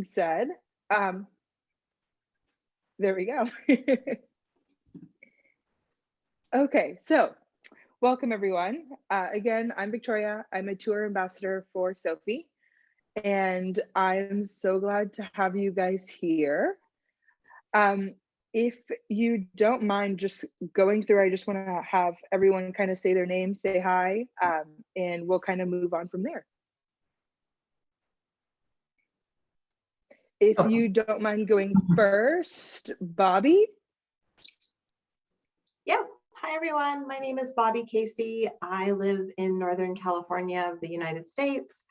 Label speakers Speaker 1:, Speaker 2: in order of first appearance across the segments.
Speaker 1: said, there we go. Okay, so welcome everyone. Again, I'm Victoria. I'm a tour ambassador for SoFe, and I'm so glad to have you guys here. If you don't mind just going through, I just want to have everyone kind of say their name, say hi, and we'll kind of move on from there. If you don't mind going first, Bobby.
Speaker 2: Yeah. Hi, everyone. My name is Bobby Casey. I live in Northern California of the United States,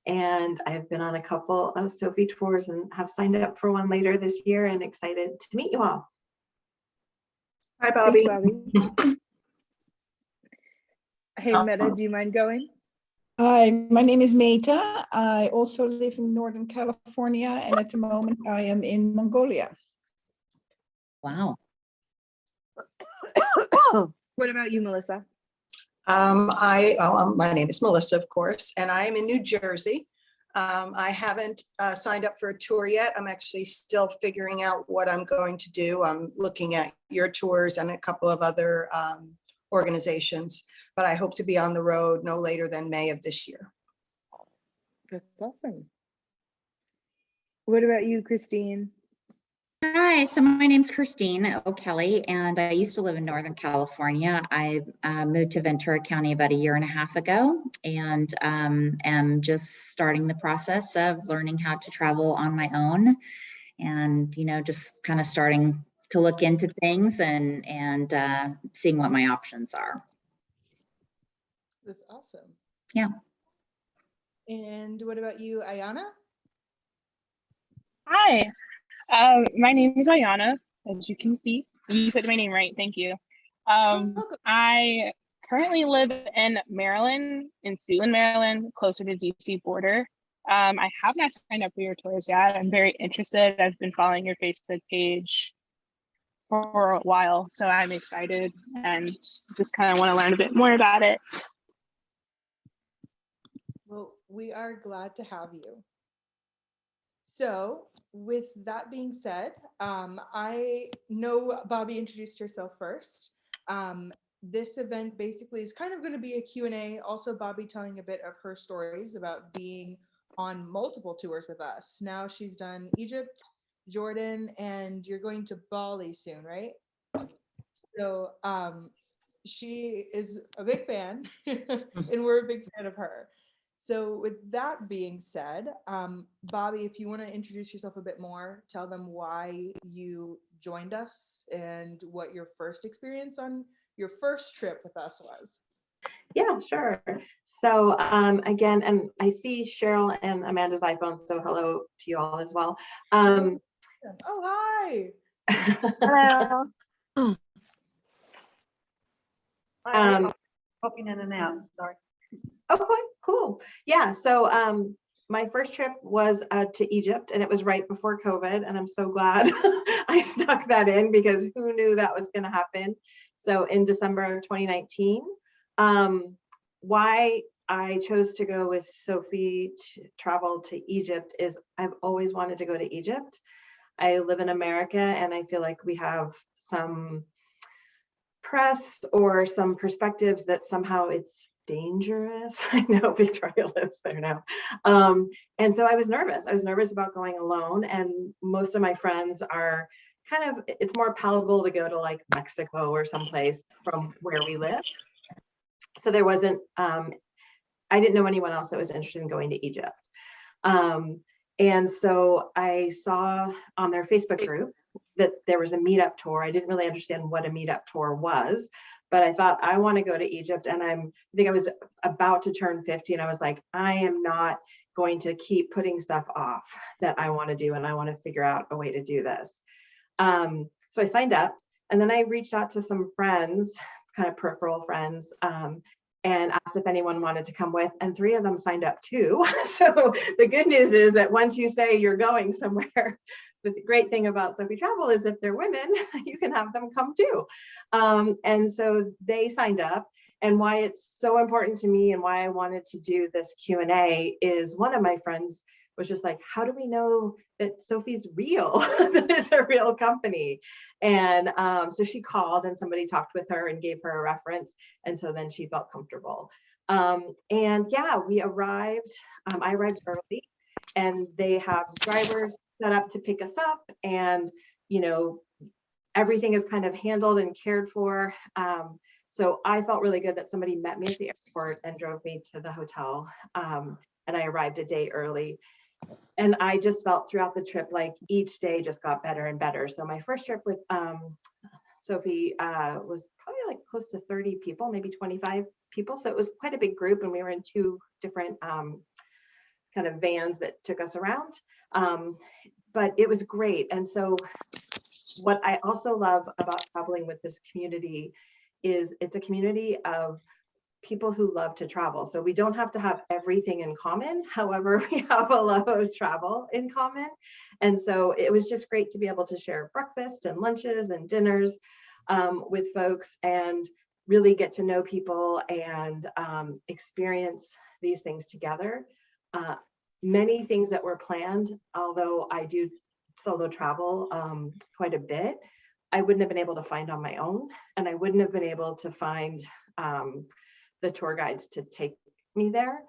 Speaker 2: and I've been on a couple of SoFe tours and have signed up for one later this year and excited to meet you all.
Speaker 3: Hi, Bobby.
Speaker 1: Thanks, Bobby. Hey, Meta, do you mind going?
Speaker 3: Hi, my name is Meta. I also live in Northern California, and at the moment I am in Mongolia.
Speaker 4: Wow.
Speaker 1: What about you, Melissa?
Speaker 5: My name is Melissa, of course, and I am in New Jersey. I haven't signed up for a tour yet. I'm actually still figuring out what I'm going to do. I'm looking at your tours and a couple of other organizations, but I hope to be on the road no later than May of this year.
Speaker 1: That's awesome. What about you, Christine?
Speaker 4: Hi, so my name's Christine O'Kelly, and I used to live in Northern California. I moved to Ventura County about 1.5 years ago, and am just starting the process of learning how to travel on my own, and just kind of starting to look into things and seeing what my options are.
Speaker 1: That's awesome.
Speaker 4: Yeah.
Speaker 1: And what about you, Ayana?
Speaker 6: Hi, my name is Ayana, as you can see. You said my name right, thank you. I currently live in Maryland, in Suitland, Maryland, closer to DC border. I have not signed up for your tours yet. I'm very interested. I've been following your Facebook page for a while, so I'm excited and just kind of want to learn a bit more about it.
Speaker 1: Well, we are glad to have you. So with that being said, I know Bobby introduced herself first. This event basically is kind of going to be a Q&A, also Bobby telling a bit of her stories about being on multiple tours with us. Now she's done Egypt, Jordan, and you're going to Bali soon, right? So she is a big fan and we're a big fan of her. So with that being said, Bobby, if you want to introduce yourself a bit more, tell them why you joined us and what your first experience on your first trip with us was.
Speaker 2: Yeah, sure. So again, and I see Cheryl and Amanda's iPhone, so hello to you all as well.
Speaker 1: Oh, hi.
Speaker 7: Hello.
Speaker 8: Popping in and out, sorry.
Speaker 2: Okay, cool. Yeah, so my first trip was to Egypt, and it was right before COVID, and I'm so glad I snuck that in because who knew that was going to happen. So in December of 2019, why I chose to go with SoFe to travel to Egypt is I've always wanted to go to Egypt. I live in America, and I feel like we have some press or some perspectives that somehow it's dangerous. I know Victoria lives there now. And so I was nervous. I was nervous about going alone. And most of my friends are kind of, it's more palatable to go to like Mexico or someplace from where we live. So there wasn't, I didn't know anyone else that was interested in going to Egypt. And so I saw on their Facebook group that there was a Meetup Tour. I didn't really understand what a Meetup Tour was, but I thought I want to go to Egypt. And I think I was about to turn 50, and I was like, I am not going to keep putting stuff off that I want to do, and I want to figure out a way to do this. So I signed up, and then I reached out to some friends, kind of peripheral friends, and asked if anyone wanted to come with, and 3 of them signed up too. So the good news is that once you say you're going somewhere, the great thing about SoFe Travel is if they're women, you can have them come too. And so they signed up. And why it's so important to me and why I wanted to do this Q&A is one of my friends was just like, how do we know that SoFe's real? That it's a real company. And so she called and somebody talked with her and gave her a reference. And so then she felt comfortable. And yeah, we arrived, I arrived early, and they have drivers set up to pick us up, and everything is kind of handled and cared for. So I felt really good that somebody met me at the airport and drove me to the hotel. And I arrived a day early. And I just felt throughout the trip like each day just got better and better. So my first trip with SoFe was probably like close to 30 people, maybe 25 people. So it was quite a big group, and we were in 2 different kind of vans that took us around. But it was great. And so what I also love about traveling with this community is it's a community of people who love to travel. So we don't have to have everything in common. However, we have a love of travel in common. And so it was just great to be able to share breakfast and lunches and dinners with folks, and really get to know people and experience these things together. Many things that were planned, although I do solo travel quite a bit, I wouldn't have been able to find on my own, and I wouldn't have been able to find the tour guides to take me there.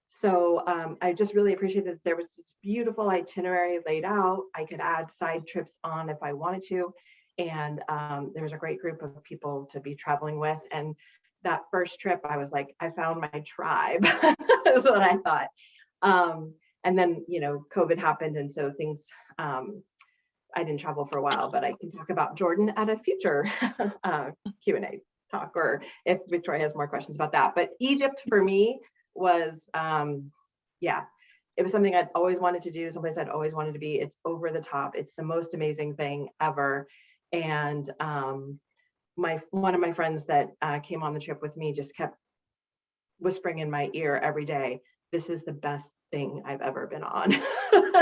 Speaker 2: So I just really appreciate that there was this beautiful itinerary laid out. I could add side trips on if I wanted to. And there was a great group of people to be traveling with. And that first trip, I was like, I found my tribe. That's what I thought. And then, COVID happened. And so things, I didn't travel for a while, but I can talk about Jordan at a future Q&A talk, or if Victoria has more questions about that. But Egypt for me was, it was something I'd always wanted to do, someplace I'd always wanted to be. It's over the top. It's the most amazing thing ever. And one of my friends that came on the trip with me just kept whispering in my ear every day, this is the best thing I've ever been on.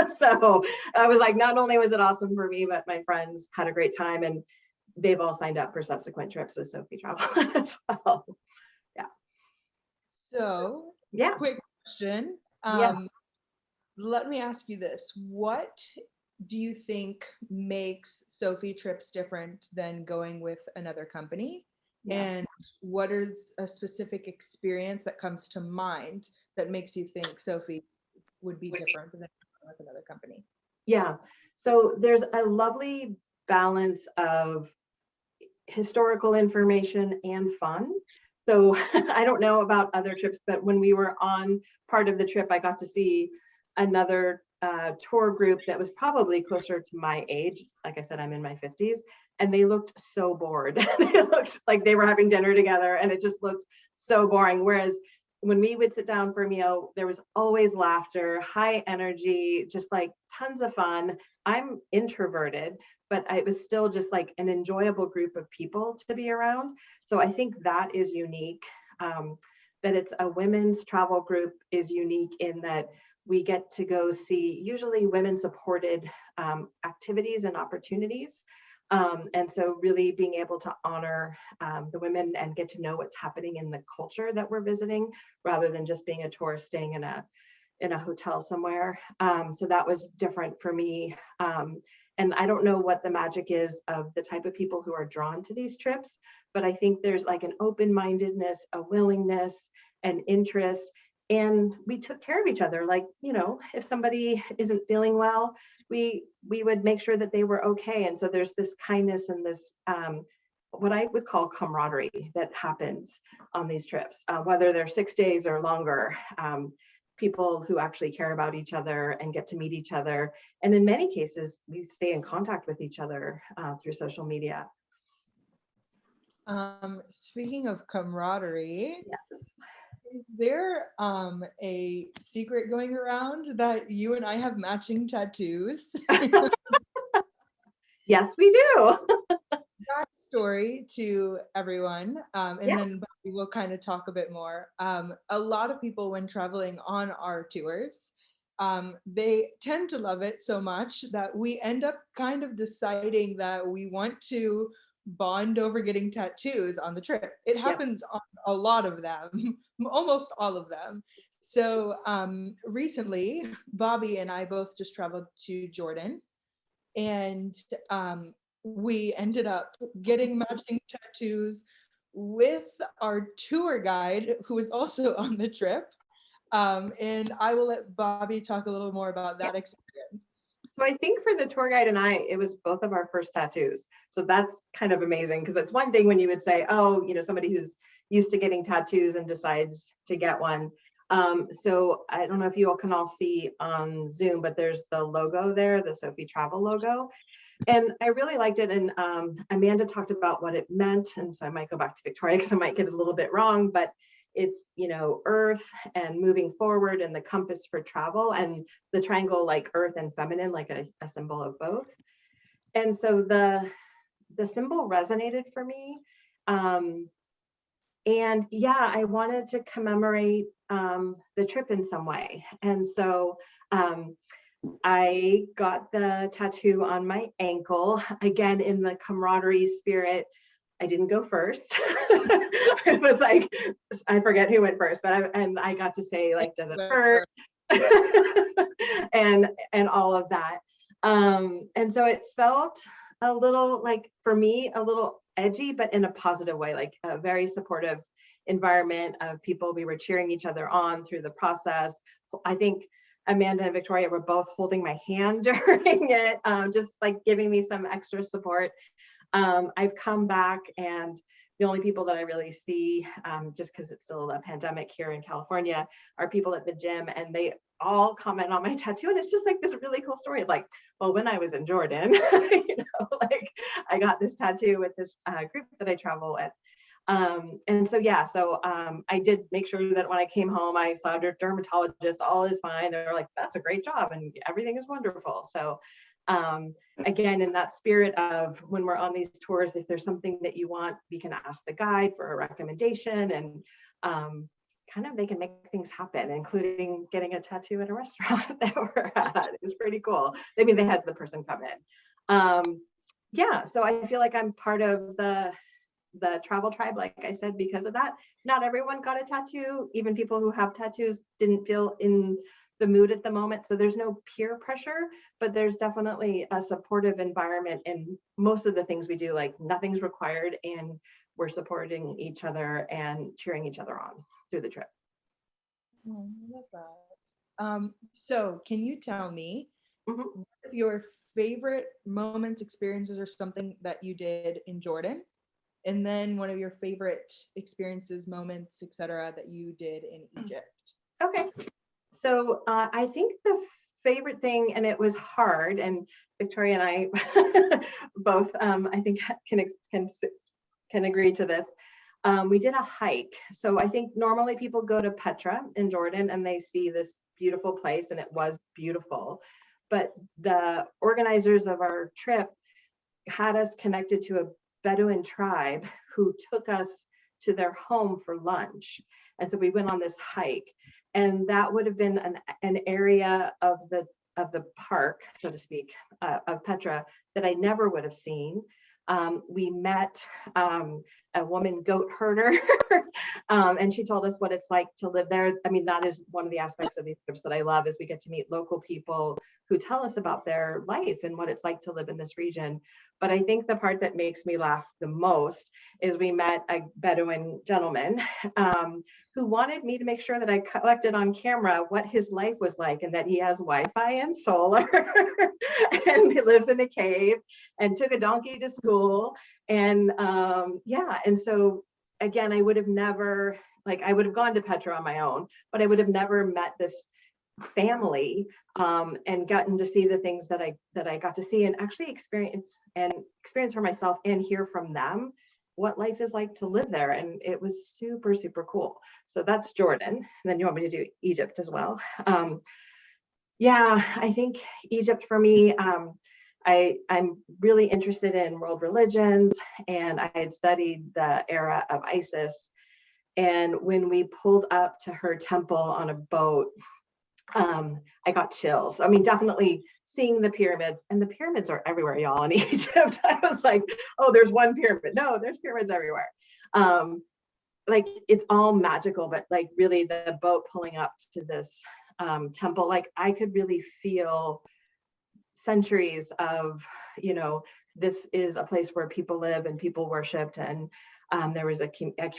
Speaker 2: So I was like, not only was it awesome for me, but my friends had a great time, and they've all signed up for subsequent trips with SoFe Traveler as well. Yeah.
Speaker 1: So,
Speaker 2: yeah.
Speaker 1: Quick question. Let me ask you this. What do you think makes SoFe trips different than going with another company? Yeah. And what is a specific experience that comes to mind that makes you think SoFe would be different than with another company?
Speaker 2: Yeah. So there's a lovely balance of historical information and fun. So I don't know about other trips, but when we were on part of the trip, I got to see another tour group that was probably closer to my age. Like I said, I'm in my 50s, and they looked so bored. They looked like they were having dinner together, and it just looked so boring. Whereas when we would sit down for a meal, there was always laughter, high energy, just like tons of fun. I'm introverted, but it was still just like an enjoyable group of people to be around. So I think that is unique. That it's a women's travel group is unique in that we get to go see usually women supported activities and opportunities. And so really being able to honor the women and get to know what's happening in the culture that we're visiting, rather than just being a tourist staying in a hotel somewhere. So that was different for me. And I don't know what the magic is of the type of people who are drawn to these trips, but I think there's like an open-mindedness, a willingness, an interest. And we took care of each other. Like, if somebody isn't feeling well, we would make sure that they were okay. And so there's this kindness and this, what I would call camaraderie that happens on these trips, whether they're 6 days or longer. People who actually care about each other and get to meet each other. And in many cases, we stay in contact with each other through social media.
Speaker 1: Speaking of camaraderie,
Speaker 2: yes.
Speaker 1: Is there a secret going around that you and I have matching tattoos?
Speaker 2: Yes, we do.
Speaker 1: Backstory to everyone, and then we will kind of talk a bit more. A lot of people, when traveling on our tours, they tend to love it so much that we end up kind of deciding that we want to bond over getting tattoos on the trip. It happens on a lot of them, almost all of them. So recently, Bobby and I both just traveled to Jordan, and we ended up getting matching tattoos with our tour guide, who was also on the trip. And I will let Bobby talk a little more about that experience.
Speaker 2: So I think for the tour guide and I, it was both of our first tattoos. So that's kind of amazing, because it's one thing when you would say, oh, somebody who's used to getting tattoos and decides to get one. So I don't know if you all can all see on Zoom, but there's the logo there, the SoFe Travel logo. And I really liked it. And Amanda talked about what it meant. And so I might go back to Victoria because I might get it a little bit wrong, but it's, earth and moving forward, and the compass for travel, and the triangle like earth and feminine, like a symbol of both. And so the symbol resonated for me. And yeah, I wanted to commemorate the trip in some way. And so I got the tattoo on my ankle, again, in the camaraderie spirit. I didn't go first. It was like, I forget who went first, but I got to say, like, does it hurt? and all of that. And so it felt a little, like, for me, a little edgy, but in a positive way, like a very supportive environment of people. We were cheering each other on through the process. I think Amanda and Victoria were both holding my hand during it, just like giving me some extra support. I've come back, and the only people that I really see, just because it's still a pandemic here in California, are people at the gym, and they all comment on my tattoo. And it's just like this really cool story of like, well, when I was in Jordan, like I got this tattoo with this group that I travel with. And so, yeah, so I did make sure that when I came home, I saw a dermatologist, all is fine. They're like, that's a great job, and everything is wonderful. So again, in that spirit of when we're on these tours, if there's something that you want, we can ask the guide for a recommendation, and kind of they can make things happen, including getting a tattoo at a restaurant that we're at. It's pretty cool. I mean, they had the person come in. Yeah, so I feel like I'm part of the travel tribe, like I said, because of that. Not everyone got a tattoo. Even people who have tattoos didn't feel in the mood at the moment. So there's no peer pressure, but there's definitely a supportive environment in most of the things we do. Like, nothing's required, and we're supporting each other and cheering each other on through the trip.
Speaker 1: Oh, I love that. So can you tell me
Speaker 2: Mhm.
Speaker 1: your favorite moments, experiences, or something that you did in Jordan? And then one of your favorite experiences, moments, etc., that you did in Egypt.
Speaker 2: Okay. So I think the favorite thing, and it was hard, and Victoria and I both, I think, can agree to this. We did a hike. So I think normally people go to Petra in Jordan and they see this beautiful place, and it was beautiful. But the organizers of our trip had us connected to a Bedouin tribe who took us to their home for lunch. And so we went on this hike, and that would have been an area of the park, so to speak, of Petra that I never would have seen. We met a woman goat herder, and she told us what it's like to live there. I mean, that is one of the aspects of these trips that I love, is we get to meet local people who tell us about their life and what it's like to live in this region. But I think the part that makes me laugh the most is we met a Bedouin gentleman who wanted me to make sure that I collected on camera what his life was like, and that he has Wi-Fi and solar and he lives in a cave and took a donkey to school. And yeah, and so again, I would have never, like, I would have gone to Petra on my own, but I would have never met this family and gotten to see the things that I got to see, and actually experience for myself, and hear from them what life is like to live there. And it was super, super cool. So that's Jordan. And then you want me to do Egypt as well? Yeah, I think Egypt for me, I'm really interested in world religions, and I had studied the era of ISIS. And when we pulled up to her temple on a boat, I got chills. I mean, definitely seeing the pyramids, and the pyramids are everywhere, y'all, in Egypt. I was like, oh, there's one pyramid. No, there's pyramids everywhere. like it's all magical, but like really the boat pulling up to this temple, like I could really feel centuries of, you know, this is a place where people live and people worshiped, and there was a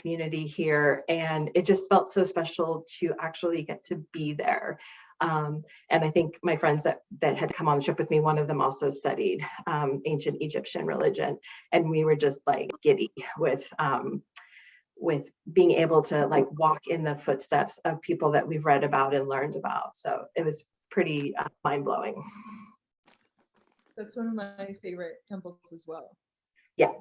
Speaker 2: community here, and it just felt so special to actually get to be there. And I think my friends that had come on the trip with me, one of them also studied ancient Egyptian religion, and we were just like giddy with being able to like walk in the footsteps of people that we've read about and learned about. So it was pretty mind-blowing.
Speaker 1: That's one of my favorite temples as well.
Speaker 2: Yeah.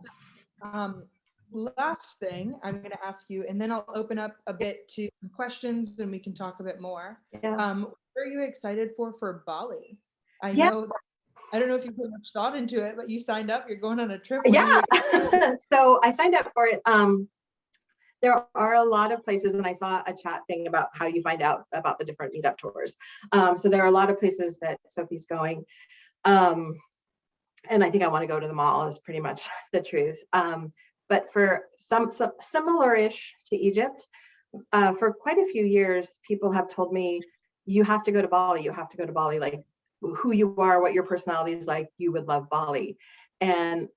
Speaker 1: So, last thing I'm going to ask you, and then I'll open up a bit to some questions and we can talk a bit more.
Speaker 2: Yeah.
Speaker 1: What are you excited for Bali? I
Speaker 2: Yeah.
Speaker 1: know, I don't know if you put much thought into it, but you signed up, you're going on a trip.
Speaker 2: Yeah. So I signed up for it. There are a lot of places, and I saw a chat thing about how you find out about the different meetup tours. So there are a lot of places that SoFe's going. And I think I want to go to them all, is pretty much the truth. But for some similar-ish to Egypt, for quite a few years, people have told me, you have to go to Bali, you have to go to Bali, like who you are, what your personality is like, you would love Bali. And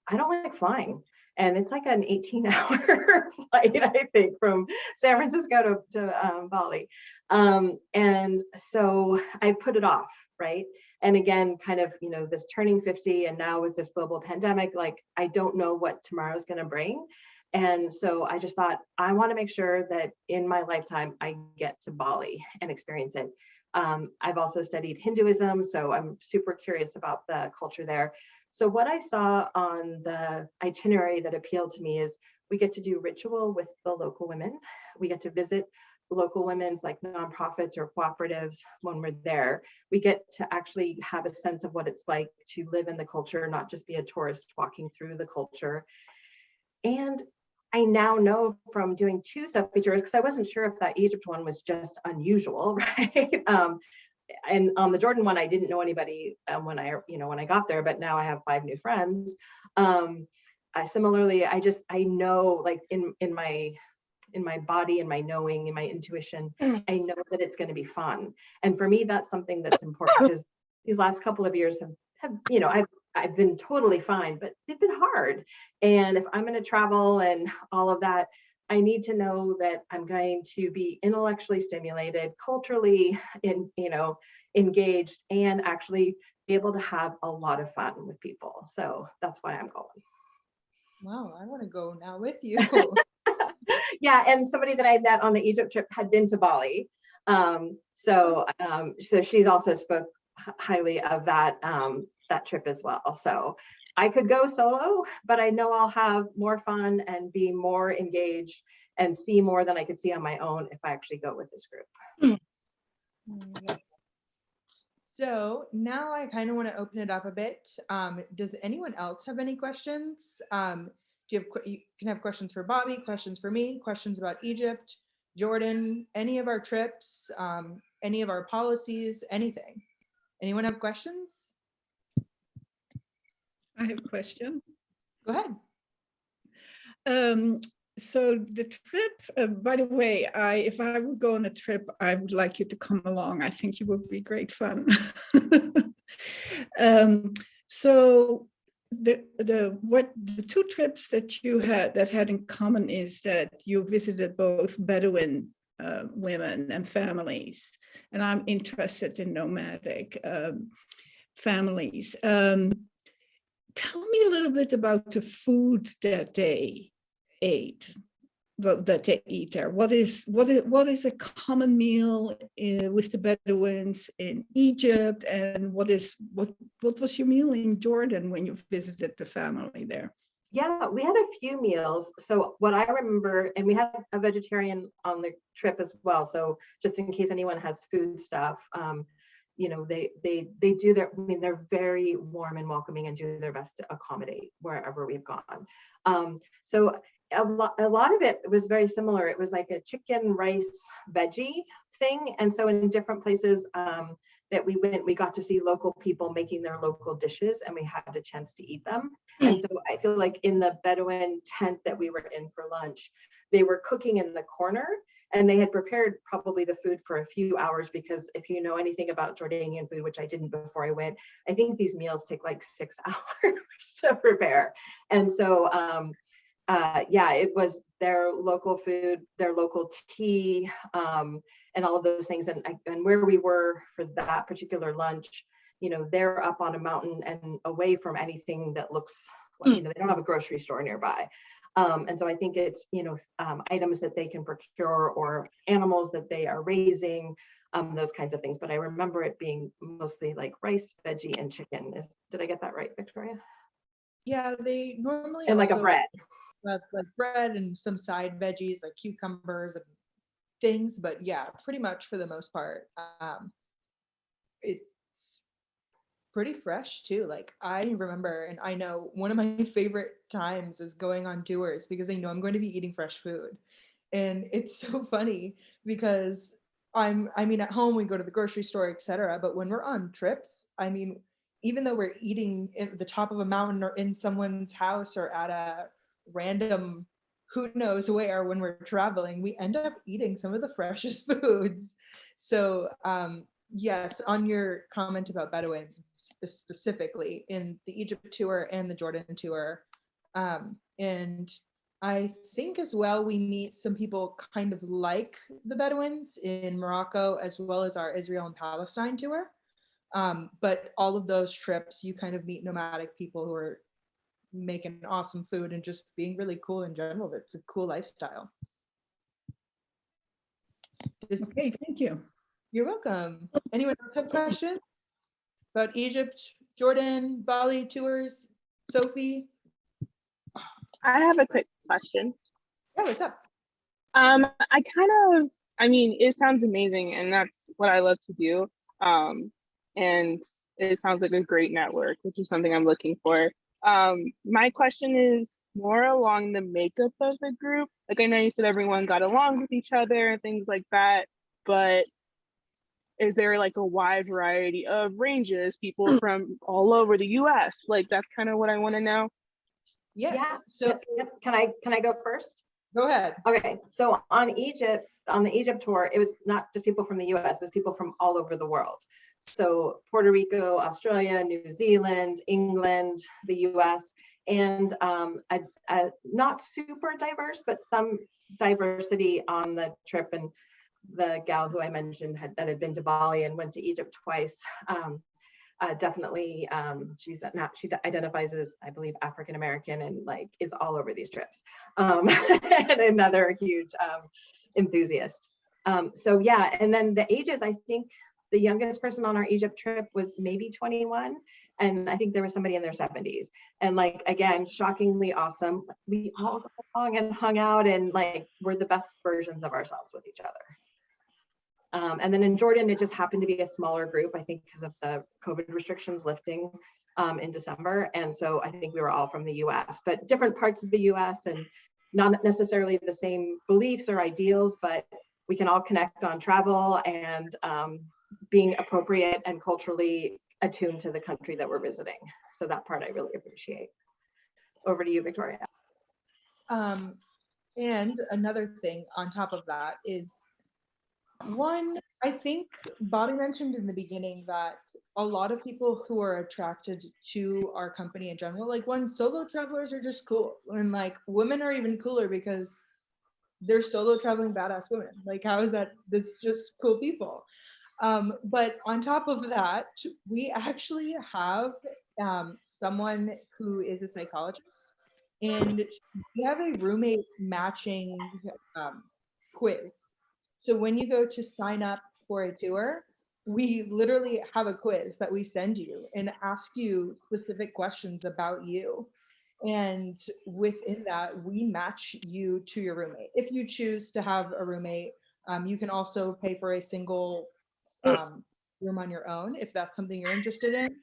Speaker 2: I don't like flying. And it's like an 18-hour flight, I think, from San Francisco to Bali. And so I put it off, right? And again, kind of, you know, this turning 50 and now with this global pandemic, like, I don't know what tomorrow's going to bring. And so I just thought, I want to make sure that in my lifetime, I get to Bali and experience it. I've also studied Hinduism, so I'm super curious about the culture there. So what I saw on the itinerary that appealed to me is we get to do ritual with the local women. We get to visit local women's like nonprofits or cooperatives when we're there. We get to actually have a sense of what it's like to live in the culture, not just be a tourist walking through the culture. And I now know from doing 2 SoFe tours, because I wasn't sure if that Egypt one was just unusual, right? And on the Jordan one, I didn't know anybody when I got there, but now I have 5 new friends. Similarly, I know, like in my body and my knowing and my intuition, I know that it's going to be fun. And for me, that's something that's important, because these last couple of years have you know, I've been totally fine, but they've been hard. And if I'm going to travel and all of that, I need to know that I'm going to be intellectually stimulated, culturally engaged, and actually be able to have a lot of fun with people. So that's why I'm going. Wow,
Speaker 1: I want to go now with you.
Speaker 2: Yeah, and somebody that I met on the Egypt trip had been to Bali. So she's also spoke highly of that trip as well. So I could go solo, but I know I'll have more fun and be more engaged and see more than I could see on my own if I actually go with this group.
Speaker 1: So now I kind of want to open it up a bit. Does anyone else have any questions? You can have questions for Bobby, questions for me, questions about Egypt, Jordan, any of our trips, any of our policies, anything. Anyone have questions?
Speaker 3: I have a question.
Speaker 1: Go ahead.
Speaker 3: So the trip, by the way, if I would go on a trip, I would like you to come along. I think you would be great fun. So the 2 trips that you had in common is that you visited both Bedouin women and families, and I'm interested in nomadic families. Tell me a little bit about the food that they ate, that they eat there. What is a common meal with the Bedouins in Egypt, and what was your meal in Jordan when you visited the family there?
Speaker 2: Yeah, we had a few meals. So what I remember, and we had a vegetarian on the trip as well. So just in case anyone has food stuff, they do they're very warm and welcoming and do their best to accommodate wherever we've gone. So a lot of it was very similar. It was like a chicken, rice, veggie thing. And so in different places that we went, we got to see local people making their local dishes, and we had a chance to eat them. And so I feel like in the Bedouin tent that we were in for lunch, they were cooking in the corner, and they had prepared probably the food for a few hours, because if you know anything about Jordanian food, which I didn't before I went, I think these meals take like 6 hours to prepare. And so yeah, it was their local food, their local tea, and all of those things. And where we were for that particular lunch, you know, they're up on a mountain and away from anything that looks like, you know, they don't have a grocery store nearby. And so I think it's, you know, items that they can procure or animals that they are raising, those kinds of things. But I remember it being mostly like rice, veggie, and chicken. Did I get that right, Victoria?
Speaker 1: Yeah, they normally
Speaker 2: And like a
Speaker 1: also
Speaker 2: bread.
Speaker 1: have like bread and some side veggies like cucumbers and things, but yeah, pretty much for the most part, it's pretty fresh too. Like I remember, and I know one of my favorite times is going on tours because I know I'm going to be eating fresh food. And it's so funny because I mean, at home we go to the grocery store, etc. But when we're on trips, I mean, even though we're eating at the top of a mountain or in someone's house or at a random who knows where when we're traveling, we end up eating some of the freshest foods. So yes, on your comment about Bedouins specifically in the Egypt tour and the Jordan tour, and I think as well we meet some people kind of like the Bedouins in Morocco, as well as our Israel and Palestine tour. But all of those trips, you kind of meet nomadic people who are making awesome food and just being really cool in general. It's a cool lifestyle.
Speaker 3: Okay, thank you.
Speaker 1: You're welcome. Anyone else have questions about Egypt, Jordan, Bali tours? SoFe?
Speaker 6: I have a quick question.
Speaker 1: Yeah, what's up?
Speaker 6: I mean, it sounds amazing, and that's what I love to do. And it sounds like a great network, which is something I'm looking for. My question is more along the makeup of the group. Like I know you said everyone got along with each other and things like that, but is there like a wide variety of ranges, people from all over the US? Like that's kind of what I want to know.
Speaker 1: Yes.
Speaker 2: Yeah.
Speaker 1: So
Speaker 2: Can I go first?
Speaker 1: go ahead.
Speaker 2: Okay, so on the Egypt tour, it was not just people from the US, it was people from all over the world. So Puerto Rico, Australia, New Zealand, England, the US, and not super diverse, but some diversity on the trip. And the gal who I mentioned that had been to Bali and went to Egypt twice. Definitely, she identifies as, I believe, African American, and like is all over these trips. And another huge enthusiast. So yeah, and then the ages, I think the youngest person on our Egypt trip was maybe 21, and I think there was somebody in their 70s. And like again, shockingly awesome. We all got along and hung out, and like we're the best versions of ourselves with each other. And then in Jordan, it just happened to be a smaller group, I think because of the COVID restrictions lifting in December. And so I think we were all from the US, but different parts of the US and not necessarily the same beliefs or ideals, but we can all connect on travel and being appropriate and culturally attuned to the country that we're visiting. So that part I really appreciate. Over to you, Victoria.
Speaker 1: And another thing on top of that is, one, I think Bobby mentioned in the beginning that a lot of people who are attracted to our company in general, like one, solo travelers are just cool. And like women are even cooler because they're solo traveling badass women. Like how is that? That's just cool people. But on top of that, we actually have someone who is a psychologist, and we have a roommate matching quiz. So when you go to sign up for a tour, we literally have a quiz that we send you and ask you specific questions about you. And within that, we match you to your roommate. If you choose to have a roommate, you can also pay for a single room on your own if that's something you're interested in.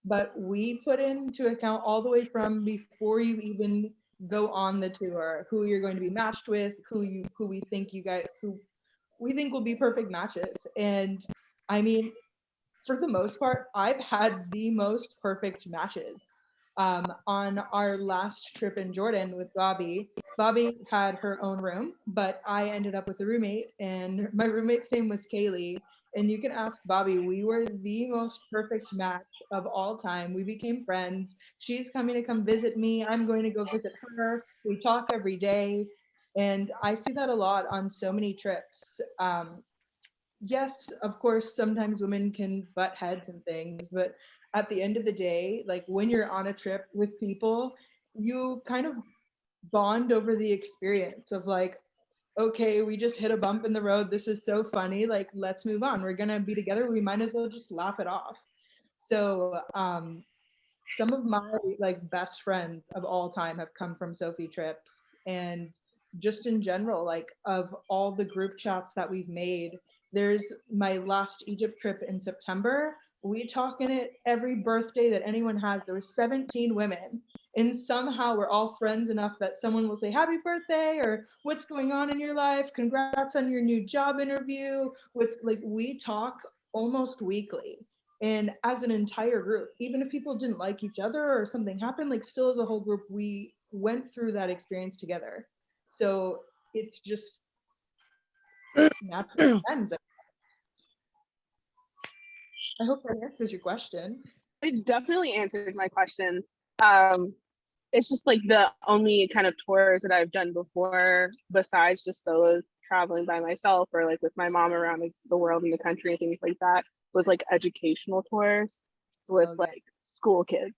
Speaker 1: But we put into account all the way from before you even go on the tour, who you're going to be matched with, who we think will be perfect matches. And I mean, for the most part, I've had the most perfect matches. On our last trip in Jordan with Bobby, Bobby had her own room, but I ended up with a roommate, and my roommate's name was Kaylee. And you can ask Bobby, we were the most perfect match of all time. We became friends. She's coming to come visit me. I'm going to go visit her. We talk every day. And I see that a lot on so many trips. Yes, of course, sometimes women can butt heads and things, but at the end of the day, like when you're on a trip with people, you kind of bond over the experience of like, okay, we just hit a bump in the road. This is so funny. Like, let's move on. We're gonna be together. We might as well just laugh it off. So some of my like best friends of all time have come from SoFe trips, and just in general, like of all the group chats that we've made, there's my last Egypt trip in September. We talk in it every birthday that anyone has. There were 17 women, and somehow we're all friends enough that someone will say happy birthday or what's going on in your life, congrats on your new job interview. What's like, we talk almost weekly, and as an entire group, even if people didn't like each other or something happened, like still as a whole group, we went through that experience together. So it's just natural friends. I hope that answers your question.
Speaker 6: It definitely answered my question. It's just like the only kind of tours that I've done before, besides just solo traveling by myself or like with my mom around like, the world and the country and things like that, was like educational tours with like school kids.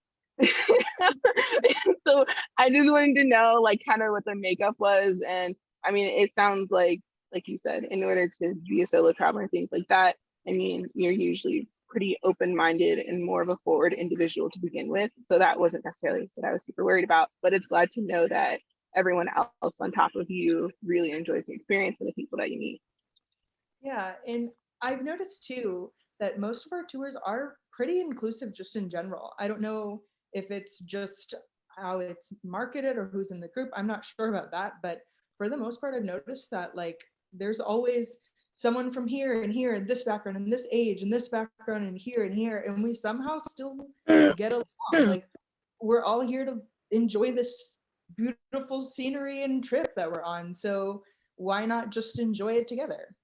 Speaker 6: So I just wanted to know like kind of what the makeup was. And I mean, it sounds like you said, in order to be a solo traveler and things like that, I mean, you're usually pretty open-minded and more of a forward individual to begin with. So that wasn't necessarily what I was super worried about, but it's glad to know that everyone else on top of you really enjoys the experience and the people that you meet.
Speaker 1: Yeah, and I've noticed too that most of our tours are pretty inclusive just in general. I don't know if it's just how it's marketed or who's in the group. I'm not sure about that, but for the most part, I've noticed that like there's always someone from here and this background and this age and this background and here, and we somehow still get along. Like we're all here to enjoy this beautiful scenery and trip that we're on. So why not just enjoy it together?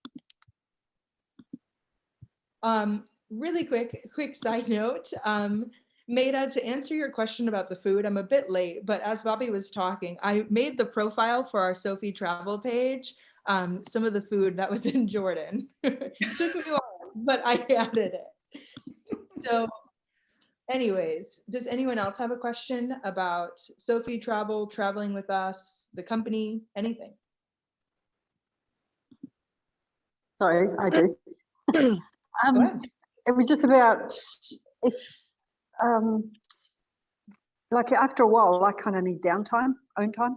Speaker 1: Really quick side note. Maida, to answer your question about the food, I'm a bit late, but as Bobby was talking, I made the profile for our SoFe travel page. Some of the food that was in Jordan. Took me a while, but I added it. So anyways, does anyone else have a question about SoFe travel, traveling with us, the company, anything?
Speaker 8: Sorry, I do. It was just about if, like after a while, I kind of need downtime, own time.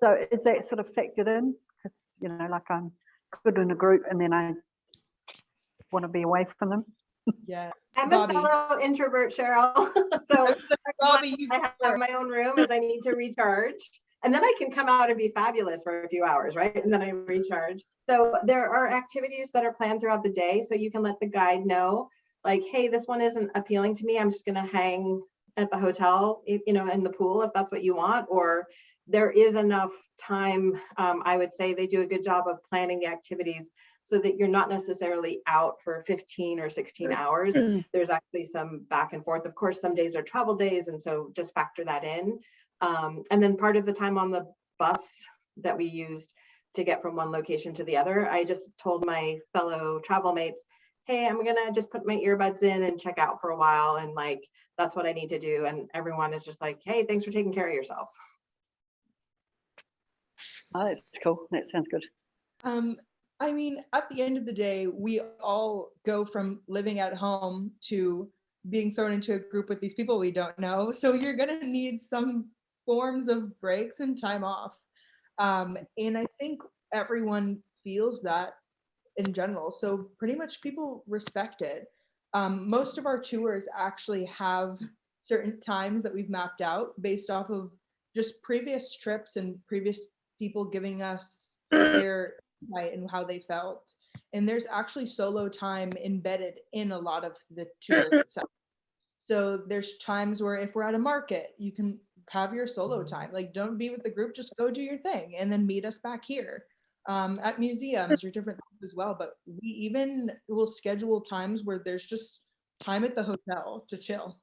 Speaker 8: So is that sort of factored in? Because, you know, like I'm good in a group and then I want to be away from them.
Speaker 1: Yeah.
Speaker 2: I'm
Speaker 1: Bobby.
Speaker 2: a fellow introvert, Cheryl. So
Speaker 1: Bobby,
Speaker 2: I have my own room as I need to recharge. And then I can come out and be fabulous for a few hours, right? And then I recharge. So there are activities that are planned throughout the day. So you can let the guide know, like, hey, this one isn't appealing to me. I'm just going to hang at the hotel, you know, in the pool, if that's what you want. Or there is enough time. I would say they do a good job of planning the activities so that you're not necessarily out for 15 or 16 hours. There's actually some back and forth. Of course, some days are travel days. And so just factor that in. And then part of the time on the bus that we used to get from one location to the other, I just told my fellow travel mates, hey, I'm gonna just put my earbuds in and check out for a while. And like, that's what I need to do. And everyone is just like, hey, thanks for taking care of yourself.
Speaker 8: Oh, that's cool. That sounds good.
Speaker 1: I mean, at the end of the day, we all go from living at home to being thrown into a group with these people we don't know. So you're gonna need some forms of breaks and time off. And I think everyone feels that in general. So pretty much people respect it. Most of our tours actually have certain times that we've mapped out based off of just previous trips and previous people giving us their insight and how they felt. And there's actually solo time embedded in a lot of the tours itself. So there's times where if we're at a market, you can have your solo time. Like, don't be with the group, just go do your thing and then meet us back here. At museums or different things as well. But we even will schedule times where there's just time at the hotel to chill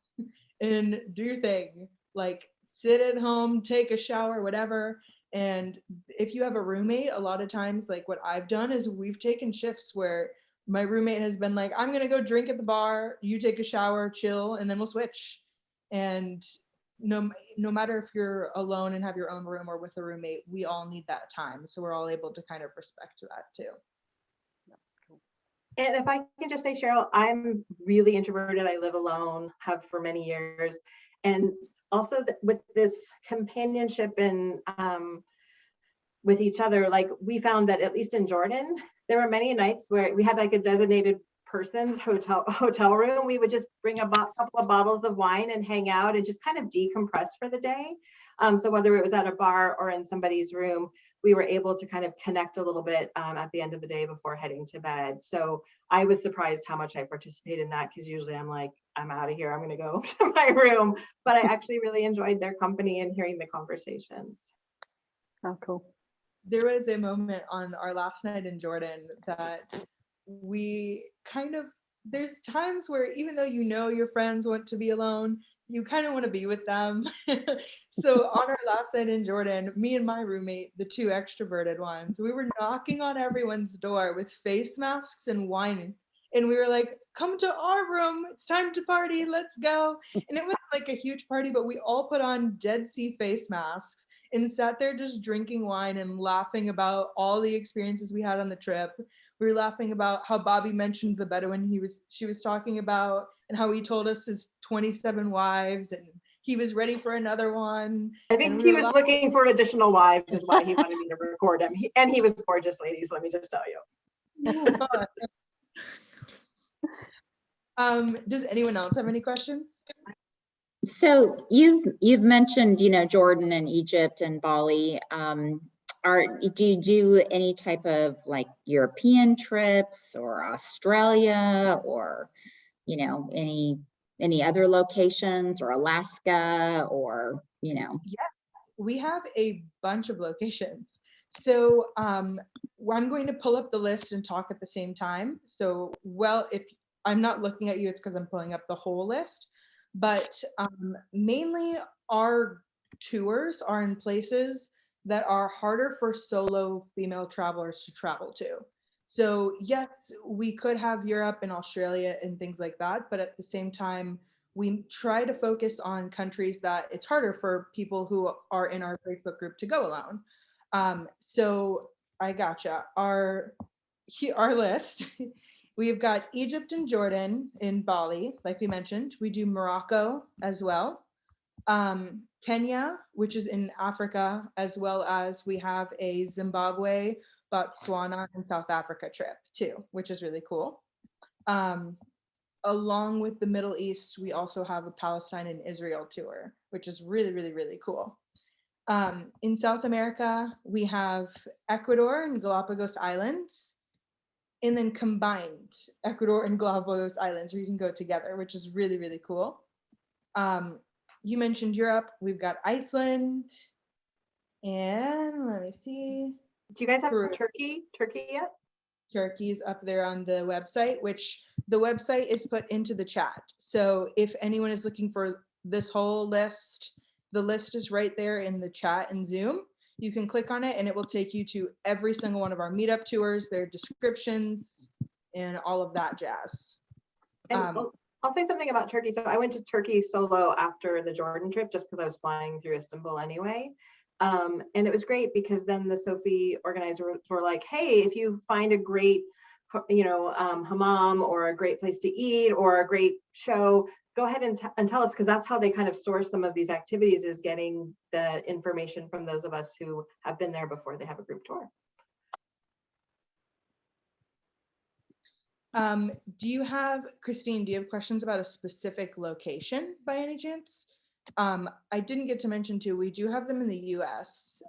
Speaker 1: and do your thing. Like, sit at home, take a shower, whatever. And if you have a roommate, a lot of times, like what I've done is we've taken shifts where my roommate has been like, I'm gonna go drink at the bar, you take a shower, chill, and then we'll switch. And no matter if you're alone and have your own room or with a roommate, we all need that time. So we're all able to kind of respect that too.
Speaker 2: And if I can just say, Cheryl, I'm really introverted. I live alone, have for many years. And also with this companionship and with each other, like we found that at least in Jordan, there were many nights where we had like a designated person's hotel room. We would just bring a couple of bottles of wine and hang out and just kind of decompress for the day. So whether it was at a bar or in somebody's room, we were able to kind of connect a little bit at the end of the day before heading to bed. So I was surprised how much I participated in that, because usually I'm like, I'm out of here, I'm gonna go to my room. But I actually really enjoyed their company and hearing the conversations.
Speaker 8: Oh, cool.
Speaker 1: There was a moment on our last night in Jordan that we kind of, there's times where even though you know your friends want to be alone, you kind of want to be with them. So on our last night in Jordan, me and my roommate, the two extroverted ones, we were knocking on everyone's door with face masks and wine. And we were like, come to our room, it's time to party, let's go. And it was like a huge party, but we all put on Dead Sea face masks and sat there just drinking wine and laughing about all the experiences we had on the trip. We were laughing about how Bobby mentioned the Bedouin she was talking about, and how he told us his 27 wives and he was ready for another one.
Speaker 2: I think he was looking for additional wives is why he wanted me to record him. And he was gorgeous, ladies, let me just tell you.
Speaker 1: Does anyone else have any questions?
Speaker 4: So you've mentioned, Jordan and Egypt and Bali. Do you do any type of like European trips or Australia or, any other locations, or Alaska, or,
Speaker 1: Yeah, we have a bunch of locations. So I'm going to pull up the list and talk at the same time. So, well, if I'm not looking at you, it's because I'm pulling up the whole list. But mainly our tours are in places that are harder for solo female travelers to travel to. So yes, we could have Europe and Australia and things like that, but at the same time, we try to focus on countries that it's harder for people who are in our Facebook group to go alone. So I gotcha. Our list. We've got Egypt and Jordan in Bali, like we mentioned. We do Morocco as well. Kenya, which is in Africa, as well as we have a Zimbabwe, Botswana, and South Africa trip too, which is really cool. Along with the Middle East, we also have a Palestine and Israel tour, which is really, really, really cool. In South America, we have Ecuador and Galapagos Islands, and then combined Ecuador and Galapagos Islands, where you can go together, which is really, really cool. You mentioned Europe. We've got Iceland, and let me see.
Speaker 2: Do you guys have Turkey yet?
Speaker 1: Turkey's up there on the website, which the website is put into the chat. So if anyone is looking for this whole list, the list is right there in the chat in Zoom. You can click on it and it will take you to every single one of our meetup tours, their descriptions, and all of that jazz.
Speaker 2: And I'll say something about Turkey. So I went to Turkey solo after the Jordan trip, just because I was flying through Istanbul anyway. And it was great because then the SoFe organizers were like, hey, if you find a great, hammam or a great place to eat or a great show, go ahead and tell us, because that's how they kind of source some of these activities, is getting the information from those of us who have been there before they have a group tour.
Speaker 1: Christine, do you have questions about a specific location by any chance? I didn't get to mention too, we do have them in the US.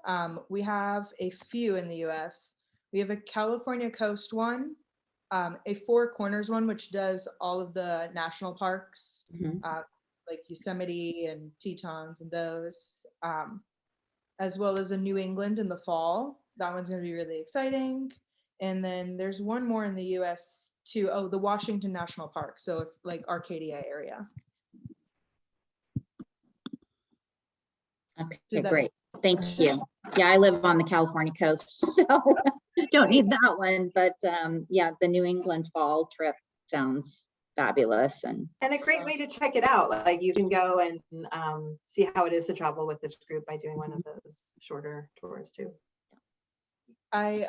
Speaker 1: We have a few in the US. We have a California coast one, a Four Corners one, which does all of the national parks, like Yosemite and Tetons and those, as well as in New England in the fall. That one's going to be really exciting. And then there's one more in the US too. Oh, the Washington National Park. So like Arcadia area.
Speaker 4: Okay,
Speaker 1: Did that
Speaker 4: great. Thank you. Yeah, I live on the California coast, so don't need that one. But yeah, the New England fall trip sounds fabulous. And
Speaker 2: a great way to check it out. Like you can go and see how it is to travel with this group by doing one of those shorter tours too.
Speaker 1: I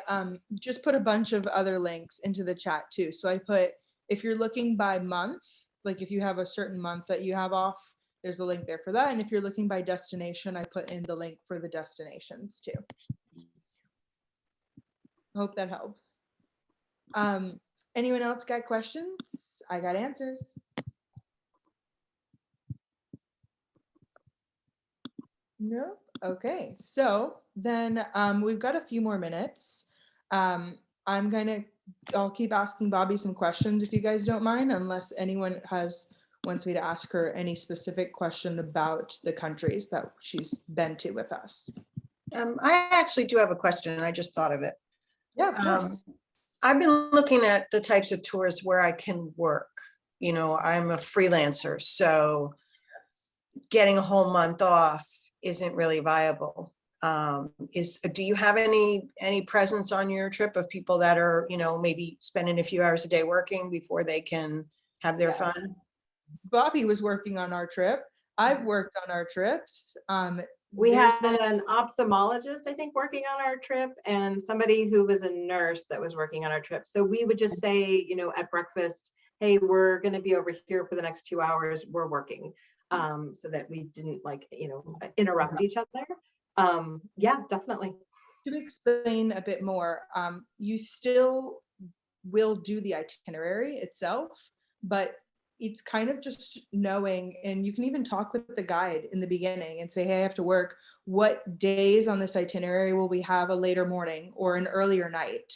Speaker 1: just put a bunch of other links into the chat too. So I put, if you're looking by month, like if you have a certain month that you have off, there's a link there for that. And if you're looking by destination, I put in the link for the destinations too. Hope that helps. Anyone else got questions? I got answers. No? Okay, so then we've got a few more minutes. I'll keep asking Bobby some questions if you guys don't mind, unless anyone wants me to ask her any specific question about the countries that she's been to with us.
Speaker 5: I actually do have a question. I just thought of it.
Speaker 1: Yeah, of course.
Speaker 5: I've been looking at the types of tours where I can work. You know, I'm a freelancer, so getting a whole month off isn't really viable. Do you have any presence on your trip of people that are, you know, maybe spending a few hours a day working before they can have their fun?
Speaker 1: Bobby was working on our trip. I've worked on our trips.
Speaker 2: We had an ophthalmologist, I think, working on our trip, and somebody who was a nurse that was working on our trip. So we would just say, you know, at breakfast, hey, we're going to be over here for the next 2 hours. We're working, so that we didn't, like, you know, interrupt each other. Yeah, definitely.
Speaker 1: To explain a bit more, you still will do the itinerary itself, but it's kind of just knowing, and you can even talk with the guide in the beginning and say, hey, I have to work. What days on this itinerary will we have a later morning or an earlier night?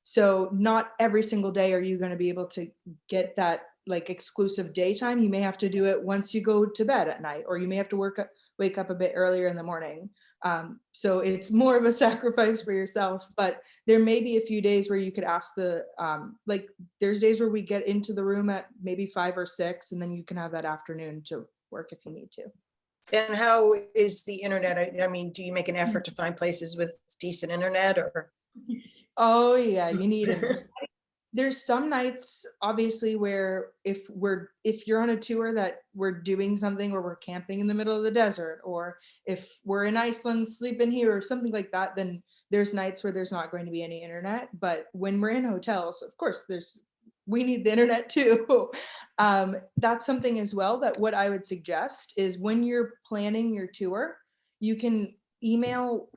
Speaker 1: So not every single day are you going to be able to get that like exclusive daytime. You may have to do it once you go to bed at night, or you may have to wake up a bit earlier in the morning. So it's more of a sacrifice for yourself, but there may be a few days where you could ask like there's days where we get into the room at maybe 5 or 6, and then you can have that afternoon to work if you need to.
Speaker 5: And how is the internet? I mean, do you make an effort to find places with decent internet or?
Speaker 1: Oh yeah, you need it. There's some nights obviously where if you're on a tour that we're doing something where we're camping in the middle of the desert, or if we're in Iceland sleeping here or something like that, then there's nights where there's not going to be any internet. But when we're in hotels, of course we need the internet too. That's something as well that what I would suggest is when you're planning your tour, you can email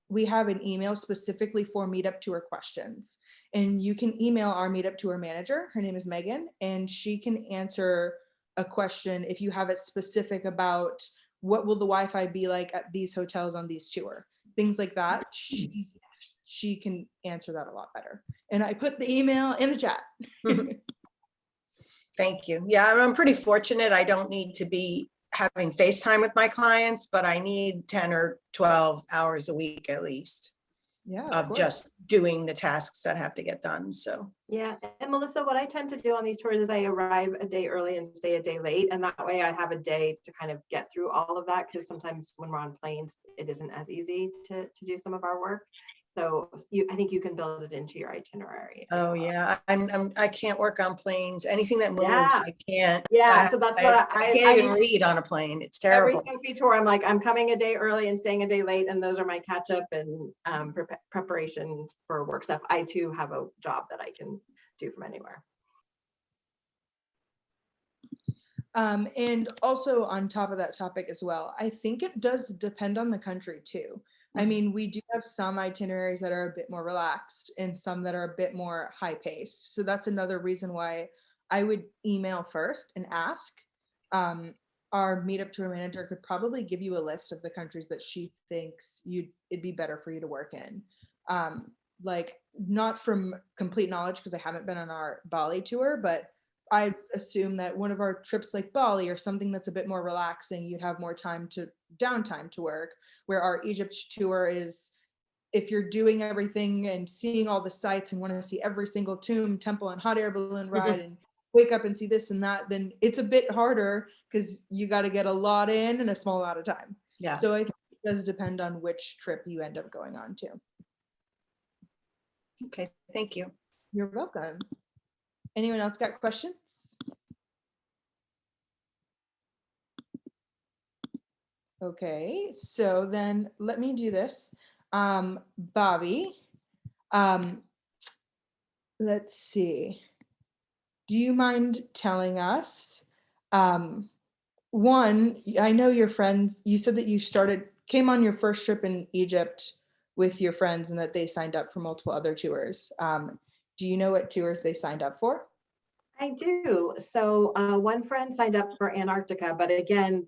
Speaker 1: we have an email specifically for Meetup Tour questions. And you can email our Meetup Tour manager. Her name is Megan, and she can answer a question if you have it specific about what will the Wi-Fi be like at these hotels on these tour, things like that. She can answer that a lot better. And I put the email in the chat.
Speaker 5: Thank you. Yeah, I'm pretty fortunate. I don't need to be having FaceTime with my clients, but I need 10 or 12 hours a week at least.
Speaker 1: Yeah,
Speaker 5: of just doing the tasks that have to get done. So
Speaker 2: yeah, and Melissa, what I tend to do on these tours is I arrive a day early and stay a day late, and that way I have a day to kind of get through all of that, because sometimes when we're on planes it isn't as easy to do some of our work. So I think you can build it into your itinerary.
Speaker 5: Oh yeah, I can't work on planes. Anything that moves,
Speaker 2: Yeah.
Speaker 5: I can't.
Speaker 2: Yeah, so that's what
Speaker 5: I can't even read on a plane. It's terrible.
Speaker 2: Every SoFe tour, I'm like, I'm coming a day early and staying a day late, and those are my catch up and preparation for work stuff. I too have a job that I can do from anywhere.
Speaker 1: And also on top of that topic as well, I think it does depend on the country too. I mean, we do have some itineraries that are a bit more relaxed and some that are a bit more high paced. So that's another reason why I would email first and ask. Our Meetup Tour manager could probably give you a list of the countries that she thinks it'd be better for you to work in. Like not from complete knowledge, because I haven't been on our Bali tour, but I assume that one of our trips like Bali or something that's a bit more relaxing, you'd have more downtime to work, where our Egypt tour is, if you're doing everything and seeing all the sites and want to see every single tomb, temple, and hot air balloon ride and wake up and see this and that, then it's a bit harder because you got to get a lot in a small amount of time.
Speaker 5: Yeah.
Speaker 1: So I think it does depend on which trip you end up going on to.
Speaker 5: Okay, thank you.
Speaker 1: You're welcome. Anyone else got questions? Okay, so then let me do this. Bobby, let's see. Do you mind telling us, one, I know your friends, you said that you came on your first trip in Egypt with your friends and that they signed up for multiple other tours. Do you know what tours they signed up for?
Speaker 2: I do. So one friend signed up for Antarctica, but again,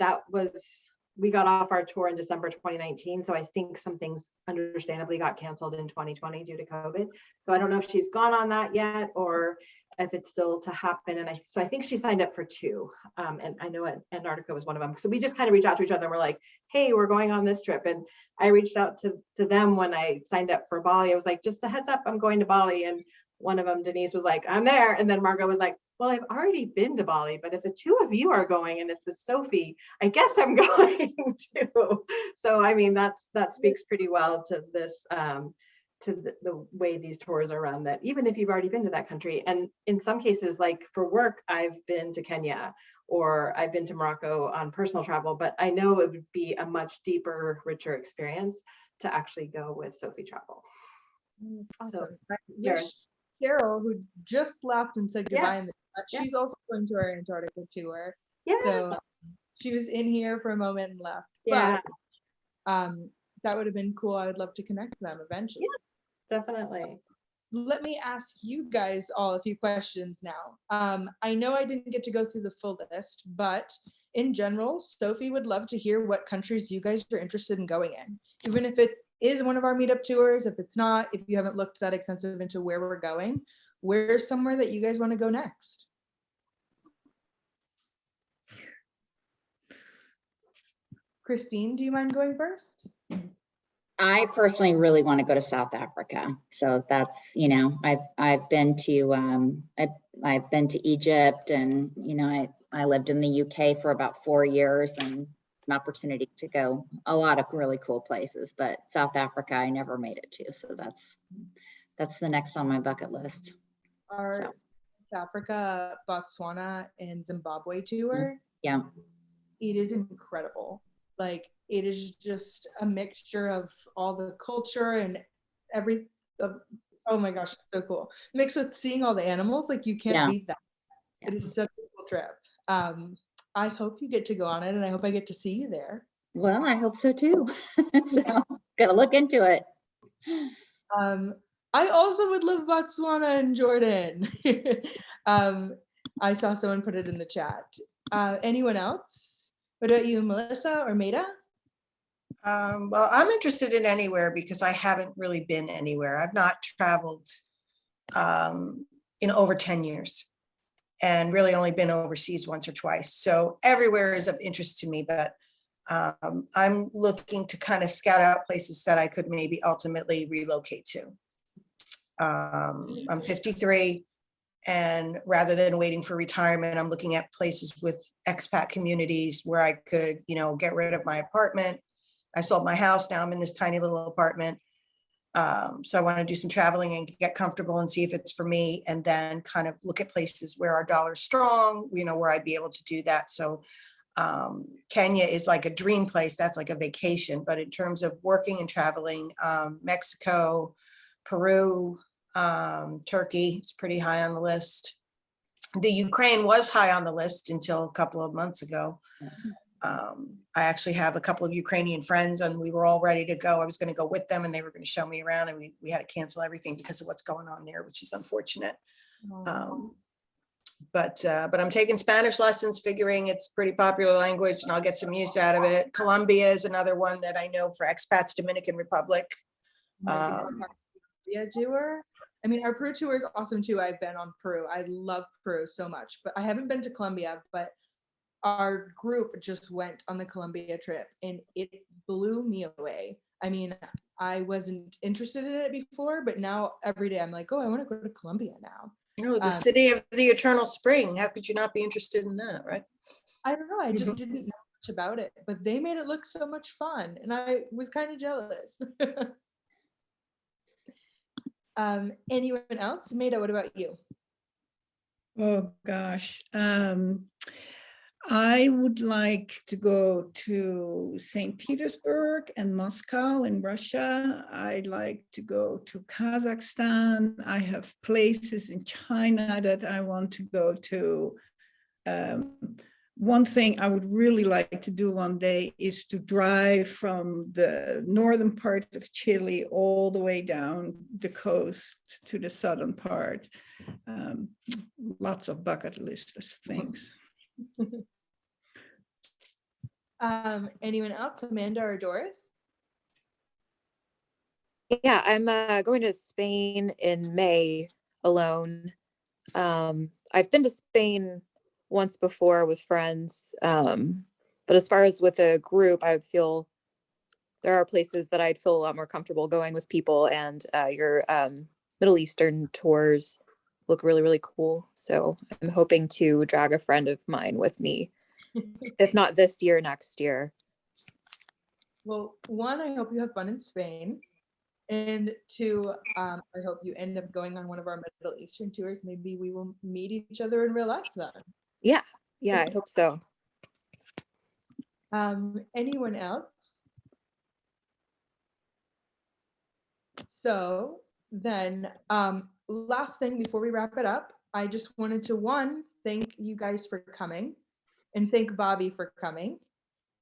Speaker 2: we got off our tour in December 2019. So I think some things understandably got canceled in 2020 due to COVID. So I don't know if she's gone on that yet or if it's still to happen. And so I think she signed up for 2. And I know Antarctica was one of them. So we just kind of reached out to each other and we're like, hey, we're going on this trip. And I reached out to them when I signed up for Bali. I was like, just a heads up, I'm going to Bali. And one of them, Denise, was like, I'm there. And then Margot was like, well, I've already been to Bali, but if the 2 of you are going and it's with SoFe, I guess I'm going too. So, I mean, that speaks pretty well to this, to the way these tours are run, that even if you've already been to that country, and in some cases, like for work, I've been to Kenya or I've been to Morocco on personal travel, but I know it would be a much deeper, richer experience to actually go with SoFe Travel.
Speaker 1: Awesome.
Speaker 2: So,
Speaker 1: I wish Cheryl, who just left and said goodbye,
Speaker 2: Yeah.
Speaker 1: she's also going to our Antarctica tour.
Speaker 2: Yeah.
Speaker 1: So she was in here for a moment and left.
Speaker 2: Yeah.
Speaker 1: But that would have been cool. I would love to connect them eventually.
Speaker 2: Yeah, definitely.
Speaker 1: Let me ask you guys all a few questions now. I know I didn't get to go through the full list, but in general, SoFe would love to hear what countries you guys are interested in going in, even if it is one of our meetup tours. If it's not, if you haven't looked that extensive into where we're going, where's somewhere that you guys want to go next? Christine, do you mind going first?
Speaker 4: I personally really want to go to South Africa. So that's, I've been to I've been to Egypt, and I lived in the UK for about 4 years, and an opportunity to go a lot of really cool places, but South Africa I never made it to. So that's the next on my bucket list.
Speaker 1: Our South Africa, Botswana, and Zimbabwe tour.
Speaker 4: Yeah.
Speaker 1: It is incredible. Like, it is just a mixture of all the culture and oh my gosh, so cool. Mixed with seeing all the animals, like you can't beat that. Yeah. It is such a cool trip. I hope you get to go on it, and I hope I get to see you there.
Speaker 4: Well, I hope so too. So gotta look into it.
Speaker 1: I also would love Botswana and Jordan. I saw someone put it in the chat. Anyone else? What about you, Melissa or Maida?
Speaker 5: Well, I'm interested in anywhere because I haven't really been anywhere. I've not traveled in over 10 years and really only been overseas once or twice. So everywhere is of interest to me, but I'm looking to kind of scout out places that I could maybe ultimately relocate to. I'm 53. And rather than waiting for retirement, I'm looking at places with expat communities where I could, get rid of my apartment. I sold my house. Now I'm in this tiny little apartment. So I want to do some traveling and get comfortable and see if it's for me, and then kind of look at places where our dollar's strong, where I'd be able to do that. So Kenya is like a dream place. That's like a vacation. But in terms of working and traveling, Mexico, Peru, Turkey is pretty high on the list. The Ukraine was high on the list until a couple of months ago. I actually have a couple of Ukrainian friends, and we were all ready to go. I was going to go with them, and they were going to show me around, and we had to cancel everything because of what's going on there, which is unfortunate. But I'm taking Spanish lessons, figuring it's pretty popular language, and I'll get some use out of it. Colombia is another one that I know for expats. Dominican Republic.
Speaker 1: Tour. I mean, our Peru tour is awesome too. I've been on Peru. I love Peru so much, but I haven't been to Colombia, but our group just went on the Colombia trip and it blew me away. I mean, I wasn't interested in it before, but now every day I'm like, oh, I want to go to Colombia now.
Speaker 5: No, the city of the eternal spring. How could you not be interested in that, right?
Speaker 1: I don't know. I just didn't know much about it, but they made it look so much fun, and I was kind of jealous. Anyone else? Maida, what about you?
Speaker 3: Oh gosh. I would like to go to St. Petersburg and Moscow in Russia. I'd like to go to Kazakhstan. I have places in China that I want to go to. One thing I would really like to do one day is to drive from the northern part of Chile all the way down the coast to the southern part. Lots of bucket list of things.
Speaker 1: Anyone else? Amanda or Doris?
Speaker 7: Yeah, I'm going to Spain in May alone. I've been to Spain once before with friends, but as far as with a group, I would feel there are places that I'd feel a lot more comfortable going with people, and your Middle Eastern tours look really, really cool. So I'm hoping to drag a friend of mine with me, if not this year, next year.
Speaker 1: Well, one, I hope you have fun in Spain. And two, I hope you end up going on one of our Middle Eastern tours. Maybe we will meet each other in real life then.
Speaker 7: Yeah, I hope so.
Speaker 1: Anyone else? So then, last thing before we wrap it up, I just wanted to, one, thank you guys for coming and thank Bobby for coming.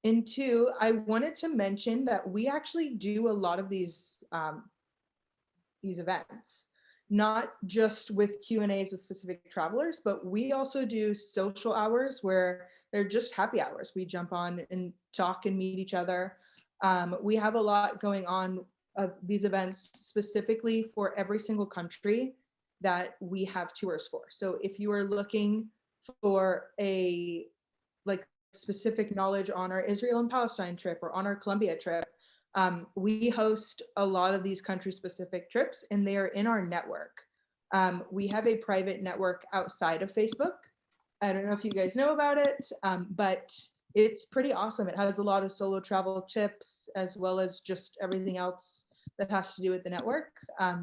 Speaker 1: And two, I wanted to mention that we actually do a lot of these events, not just with Q&As with specific travelers, but we also do social hours where they're just happy hours. We jump on and talk and meet each other. We have a lot going on of these events specifically for every single country that we have tours for. So if you are looking for a specific knowledge on our Israel and Palestine trip or on our Colombia trip, we host a lot of these country specific trips and they are in our network. We have a private network outside of Facebook. I don't know if you guys know about it, but it's pretty awesome. It has a lot of solo travel tips as well as just everything else that has to do with the network.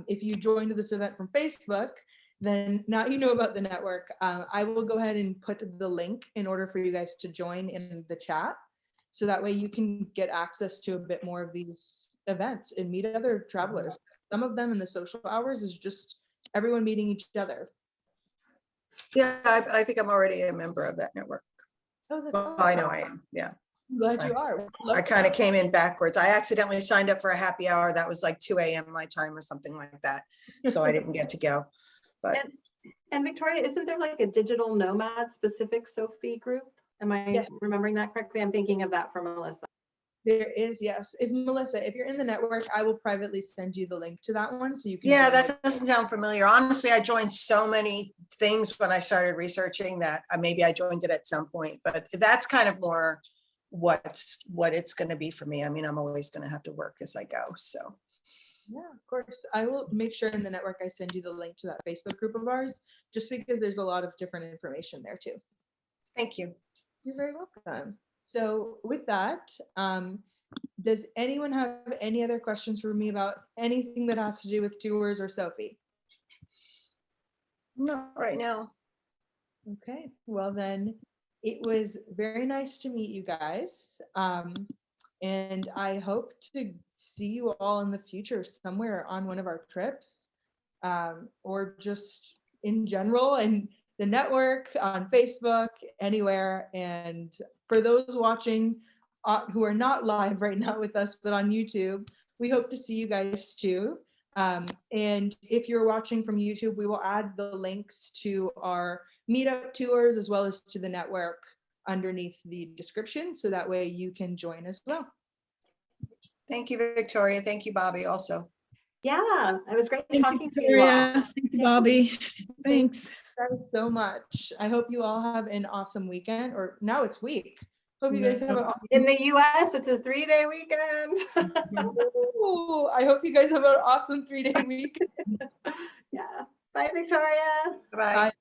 Speaker 1: If you joined this event from Facebook, then now you know about the network. I will go ahead and put the link in order for you guys to join in the chat. So that way you can get access to a bit more of these events and meet other travelers. Some of them in the social hours is just everyone meeting each other.
Speaker 5: Yeah, I think I'm already a member of that network.
Speaker 1: Oh, that's
Speaker 5: Well,
Speaker 1: awesome.
Speaker 5: I know I am, yeah.
Speaker 1: I'm glad you are.
Speaker 5: I kind of came in backwards. I accidentally signed up for a happy hour. That was like 2 a.m. my time or something like that. So I didn't get to go. But
Speaker 2: And Victoria, isn't there like a digital nomad specific SoFe group? Am I
Speaker 1: Yes.
Speaker 2: remembering that correctly? I'm thinking of that from Melissa.
Speaker 1: There is, yes. Melissa, if you're in the network, I will privately send you the link to that one so you can.
Speaker 5: yeah,
Speaker 1: join
Speaker 5: that
Speaker 1: it.
Speaker 5: doesn't sound familiar. Honestly, I joined so many things when I started researching that maybe I joined it at some point, but that's kind of more what it's going to be for me. I mean, I'm always going to have to work as I go. So
Speaker 1: yeah, of course. I will make sure in the network I send you the link to that Facebook group of ours, just because there's a lot of different information there too.
Speaker 5: thank you.
Speaker 1: You're very welcome. So with that, does anyone have any other questions for me about anything that has to do with tours or SoFe?
Speaker 5: Not right now.
Speaker 1: Okay, well then, it was very nice to meet you guys. And I hope to see you all in the future somewhere on one of our trips, or just in general and the network, on Facebook, anywhere. And for those watching who are not live right now with us, but on YouTube, we hope to see you guys too. And if you're watching from YouTube, we will add the links to our meetup tours as well as to the network underneath the description, so that way you can join as well.
Speaker 5: Thank you, Victoria. Thank you, Bobby, also.
Speaker 2: Yeah, it was great
Speaker 3: Thank you,
Speaker 2: talking to you all.
Speaker 3: Victoria. Thank you, Bobby. Thanks.
Speaker 1: Guys so much. I hope you all have an awesome weekend, or now it's week. Hope you guys have an awesome
Speaker 2: In the US, it's a 3-day weekend.
Speaker 1: Ooh, I hope you guys have an awesome 3-day week.
Speaker 2: Yeah. Bye, Victoria.
Speaker 5: Bye.
Speaker 1: Bye.